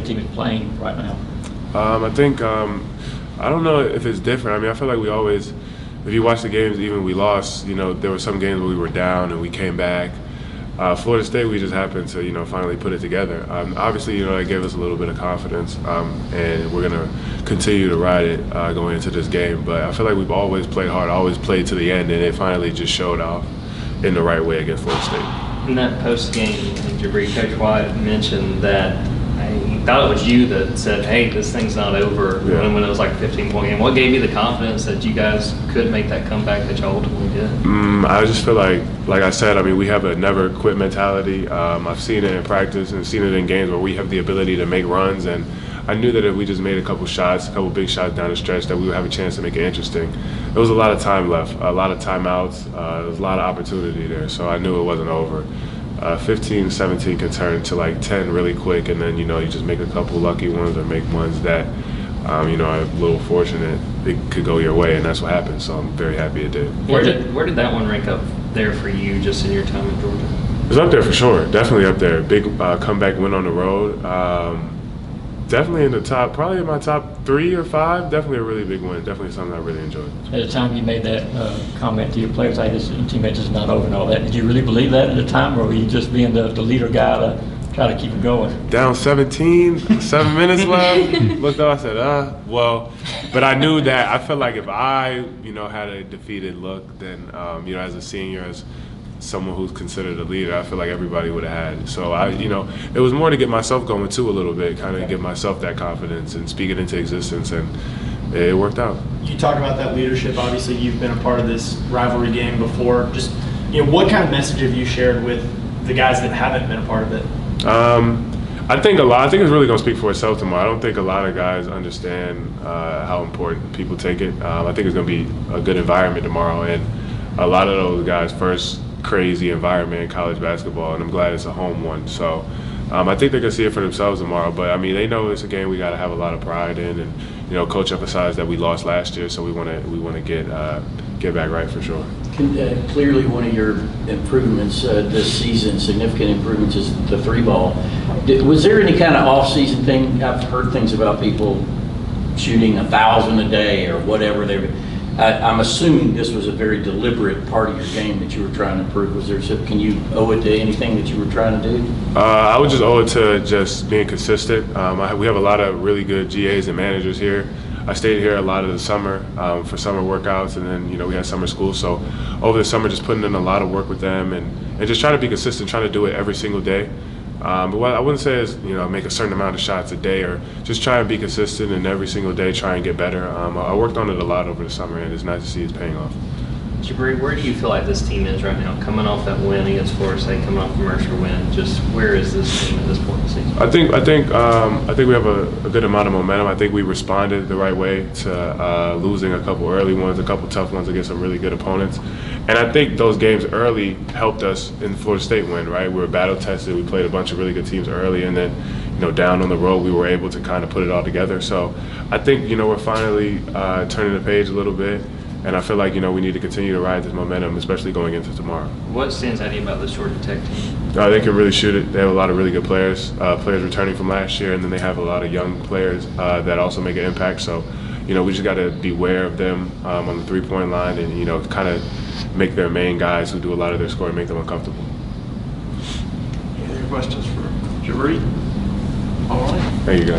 team is playing right now? I think I don't know if it's different. I mean, I feel like we always, if you watch the games, even we lost, there were some games where we were down and we came back. Florida State, we just happened to, finally put it together. Obviously, that gave us a little bit of confidence, and we're going to continue to ride it going into this game. But I feel like we've always played hard, always played to the end, and it finally just showed off in the right way against Florida State. In that post-game, Jabri, Coach White mentioned that he thought it was you that said, hey, this thing's not over, when it was like a 15-point game. What gave you the confidence that you guys could make that comeback that you ultimately did? I just feel like I said, I mean, we have a never quit mentality. I've seen it in practice and seen it in games where we have the ability to make runs, and I knew that if we just made a couple big shots down the stretch, that we would have a chance to make it interesting. There was a lot of time left, a lot of timeouts, there was a lot of opportunity there, so I knew it wasn't over. 15, 17 could turn to like 10 really quick, and then you just make a couple lucky ones or make ones that are a little fortunate it could go your way, and that's what happened. So I'm very happy it did. Where did that one rank up there for you, just in your time in Georgia? It was up there for sure, definitely up there. Big comeback win on the road. Definitely in the top, probably in my top 3 or 5. Definitely a really big win. Definitely something I really enjoyed. At the time you made that comment to your players, like this teammate is not over and all that, did you really believe that at the time, or were you just being the leader guy to try to keep it going? Down 17, 7 minutes left. Looked up, I said, well, but I knew that. I felt like if I, had a defeated look, then, as a senior, as someone who's considered a leader, I feel like everybody would have had. So it was more to get myself going too a little bit, kind of give myself that confidence and speak it into existence, and it worked out. You talk about that leadership. Obviously, you've been a part of this rivalry game before. Just what kind of message have you shared with the guys that haven't been a part of it? I think it's really going to speak for itself tomorrow. I don't think a lot of guys understand how important people take it. I think it's going to be a good environment tomorrow, and a lot of those guys first crazy environment in college basketball, and I'm glad it's a home one. So I think they're going to see it for themselves tomorrow. But, I mean, they know it's a game we got to have a lot of pride in, and, Coach emphasized that we lost last year, so we want to get back right for sure. Clearly one of your improvements this season, significant improvements, is the 3-ball. Was there any kind of off-season thing? I've heard things about people shooting 1,000 a day or whatever. I'm assuming this was a very deliberate part of your game that you were trying to improve. Can you owe it to anything that you were trying to do? I would just owe it to just being consistent. We have a lot of really good GAs and managers here. I stayed here a lot of the summer for summer workouts, and then we had summer school. So over the summer, just putting in a lot of work with them and just trying to be consistent, trying to do it every single day. But what I wouldn't say is make a certain amount of shots a day, or just try and be consistent and every single day try and get better. I worked on it a lot over the summer, and it's nice to see it's paying off. Jabri, where do you feel like this team is right now? Coming off that win against Florida State, coming off the Mercer win, just where is this team at this point in the season? I think we have a good amount of momentum. I think we responded the right way to losing a couple early ones, a couple tough ones against some really good opponents. And I think those games early helped us in the Florida State win, right? We were battle tested. We played a bunch of really good teams early, and then down on the road, we were able to kind of put it all together. So I think we're finally turning the page a little bit. And I feel like, we need to continue to ride this momentum, especially going into tomorrow. What stands out to you about this Georgia Tech team? They can really shoot it. They have a lot of really good players returning from last year, and then they have a lot of young players that also make an impact. So, we just got to be aware of them on the three-point line and, kind of make their main guys who do a lot of their scoring, make them uncomfortable. Any other questions for Jabri? All right. Thank you, guys.